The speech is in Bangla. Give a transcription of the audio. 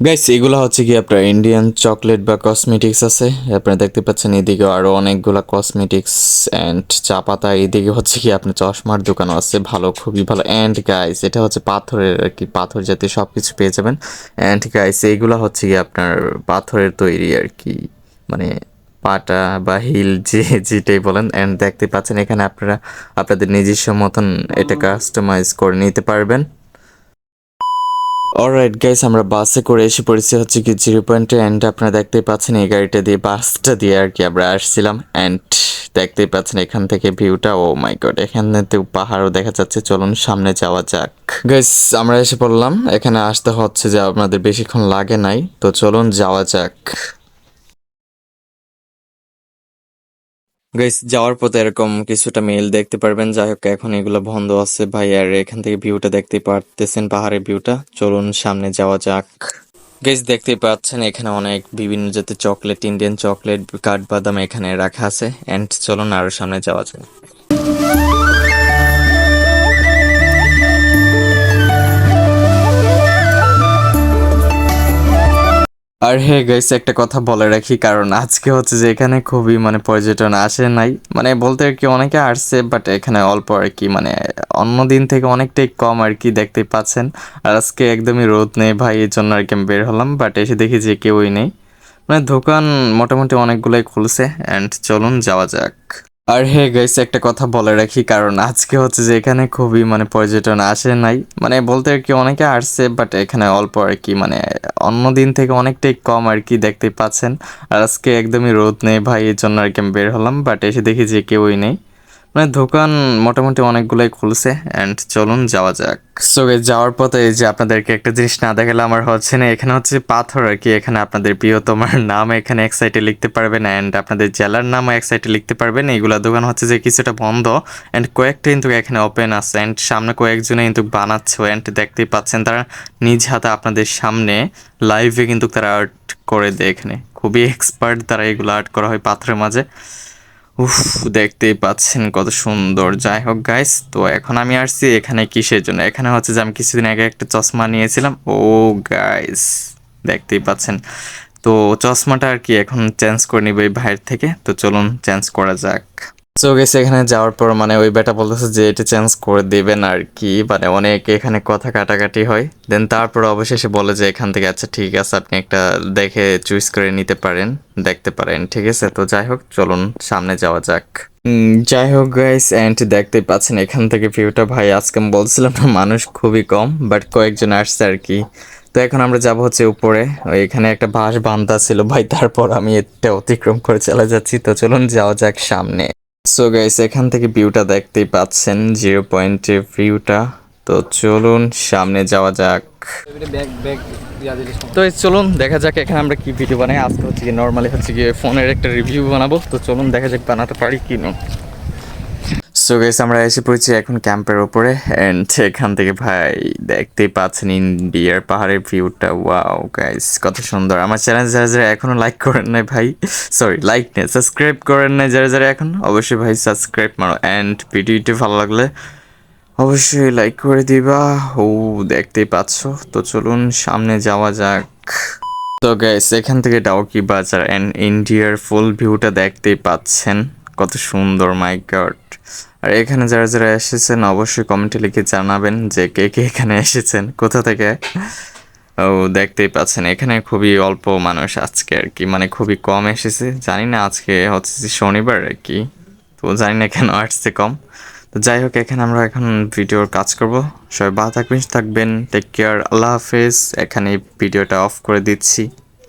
গাইস এগুলো হচ্ছে কি আপনার ইন্ডিয়ান চকলেট বা কসমেটিক্স আছে। আপনারা দেখতে পাচ্ছেন এদিকে আরো অনেকগুলা কসমেটিক্স এন্ড চা পাতা। এদিকে হচ্ছে কি আপনার চশমার দোকানও আছে, ভালো খুবই ভালো। এন্ড গাইস এটা হচ্ছে পাথরের আর কি, পাথর জাতীয় সব কিছু পেয়ে যাবেন। এন্ড গাইস এইগুলা হচ্ছে কি আপনার পাথরের তৈরি আর কি, মানে পাটা বা হিল যে যেটাই বলেন। এন্ড দেখতে পাচ্ছেন এখানে আপনারা আপনাদের নিজস্ব মতন এটা কাস্টমাইজ করে নিতে পারবেন। অলরাইট গাইস, আমরা বাসে করে এসে পড়েছি হচ্ছে কি 0 পয়েন্টে। অ্যান্ড আপনারা দেখতেই পাচ্ছেন এই গাড়িটা দিয়ে, বাসটা দিয়ে আর কি আমরা আসছিলাম। অ্যান্ড দেখতেই পাচ্ছেন এখান থেকে ভিউটা, ও মাই গড, এখানে তো পাহাড়ও দেখা যাচ্ছে। চলুন সামনে যাওয়া যাক। গাইস আমরা এসে পড়লাম, এখানে আসতে হচ্ছে যে আপনাদের বেশিক্ষণ লাগে নাই, তো চলুন যাওয়া যাক। গাইস যাওয়ার পথে এরকম কিছুটা মেল দেখতে পারবেন। যাই হোক এখন এগুলো বন্ধ আছে ভাই। আর এখান থেকে ভিউটা দেখতে পারতেছেন, পাহাড়ের ভিউটা। চলুন সামনে যাওয়া যাক। গাইস দেখতেই পাচ্ছেন এখানে অনেক বিভিন্ন জাতের চকলেট, ইন্ডিয়ান চকলেট, কাঠবাদাম এখানে রাখা আছে। এন্ড চলুন আরো সামনে যাওয়া যায়। আর হ্যাঁ গাইস একটা কথা বলে রাখি, কারণ আজকে হচ্ছে যে এখানে খুবই মানে পর্যটন আসে নাই, মানে বলতে আর কি অনেকে আসছে, বাট এখানে অল্প আর কি, মানে অন্য দিন থেকে অনেকটাই কম আর কি, দেখতেই পাচ্ছেন। আর আজকে একদমই রোদ নেই ভাই, এই জন্য আর কি আমি বের হলাম, বাট এসে দেখি যে কেউই নেই। মানে দোকান মোটামুটি অনেকগুলাই খুলছে। এন্ড চলুন যাওয়া যাক। আর হ্যাঁ গাইস একটা কথা বলে রাখি, কারণ আজকে হচ্ছে যে এখানে খুবই মানে পর্যটন আসে নাই, মানে বলতে আর কি অনেকে আসছে, বাট এখানে অল্প আর কি, মানে অন্য দিন থেকে অনেকটাই কম আর কি, দেখতেই পাচ্ছেন। আর আজকে একদমই রোদ নেই ভাই, এই জন্য আর কি আমি বের হলাম, বাট এসে দেখি যে কেউই নেই। মানে দোকান মোটামুটি অনেকগুলাই খুলছে। এন্ড চলুন যাওয়া যাক। সো যাওয়ার পথে এই যে আপনাদেরকে একটা জিনিস না দেখালে আমার হচ্ছে না, এখানে হচ্ছে পাথর আর কি, এখানে আপনাদের প্রিয়তমার নাম এখানে এক সাইডে লিখতে পারবেন। এন্ড আপনাদের জেলার নামও এক সাইডে লিখতে পারবেন। এইগুলা দোকান হচ্ছে যে কিছুটা বন্ধ, এন্ড কয়েকটা কিন্তু এখানে ওপেন আছে। এন্ড সামনে কয়েকজনে কিন্তু বানাচ্ছে। এন্ড দেখতেই পাচ্ছেন তারা নিজ হাতে আপনাদের সামনে লাইভে কিন্তু তারা আর্ট করে দেয়। এখানে খুবই এক্সপার্ট তারা, এগুলো আর্ট করা হয় পাথরের মাঝে। উফ, দেখতেই পাচ্ছেন কত সুন্দর। যাই হোক গাইস, তো এখন আমি আসছি এখানে কিসের জন্য। এখানে হচ্ছে যে আমি কিছুদিন আগে একটা চশমা নিয়েছিলাম। ও গাইস দেখতেই পাচ্ছেন, তো চশমাটা আর কি এখন চেঞ্জ করে নিবে এই ভাইয়ের থেকে। তো চলুন চেঞ্জ করা যাক। সো গেছে এখানে যাওয়ার পর মানে ওই বেটা বলতেছে যে এটা চেঞ্জ করে দেবেন আর কি, মানে অনেক এখানে কথা কাটাকাটি হয়। দেন তারপর অবশেষে বলে যে এখান থেকে আচ্ছা ঠিক আছে, আপনি একটা দেখে চুজ করে নিতে পারেন, দেখতে পারেন, ঠিক আছে। তো যাই হোক চলুন সামনে যাওয়া যাক। যাই হোক গাইস, এন্ড দেখতেই পাচ্ছেন এখান থেকে ভিউটা ভাই, আজকে আমি বলছিলাম না মানুষ খুবই কম, বাট কয়েকজন আসছে আর কি। তো এখন আমরা যাব হচ্ছে উপরে। ওই এখানে একটা বাঁশ বান্ধা ছিল ভাই, তারপর আমি এটা অতিক্রম করে চলে যাচ্ছি। তো চলুন যাওয়া যাক সামনে। সো গাইস এখান থেকে ভিউটা দেখতেই পাচ্ছেন, 0 পয়েন্টের ভিউটা। তো চলুন সামনে যাওয়া যাক। তো এই চলুন দেখা যাক এখানে আমরা কি ভিডিও বানাই। আজকে হচ্ছে কি নর্মালি হচ্ছে কি ফোনের একটা রিভিউ বানাবো। তো চলুন দেখা যাক বানাতে পারি কি না। সো গাইস আমরা এসে পড়েছি এখন ক্যাম্পের উপরে। এন্ড এখান থেকে ভাই দেখতেই পাচ্ছেন ইন্ডিয়ার পাহাড়ের ভিউটা। ওয়াও গাইস কত সুন্দর। আমার চ্যানেল যারা যারা এখনো লাইক করেন নাই ভাই, সরি লাইক নেই, সাবস্ক্রাইব করেন নাই যারা যারা এখন, অবশ্যই ভাই সাবস্ক্রাইব মারো। এন্ড ভিডিওটি ভালো লাগলে অবশ্যই লাইক করে দিবা। ও দেখতেই পাচ্ছ। তো চলুন সামনে যাওয়া যাক। তো গাইস এখান থেকে ডাউকি বাজার এন্ড ইন্ডিয়ার ফুল ভিউটা দেখতেই পাচ্ছেন কত সুন্দর, মাই গড। আর এখানে যারা যারা এসেছেন অবশ্যই কমেন্টে লিখে জানাবেন যে কে কে এখানে এসেছেন, কোথা থেকে। ও দেখতেই পাচ্ছেন এখানে খুবই অল্প মানুষ আজকে আর কি, মানে খুবই কম এসেছে। জানি না আজকে হচ্ছে যে শনিবার আর কি, তো জানি না কেন আসছে কম। তো যাই হোক এখানে আমরা এখন ভিডিওর কাজ করব। সবাই ভালো থাকবেন, টেক কেয়ার, আল্লাহ হাফেজ। এখানে ভিডিওটা অফ করে দিচ্ছি।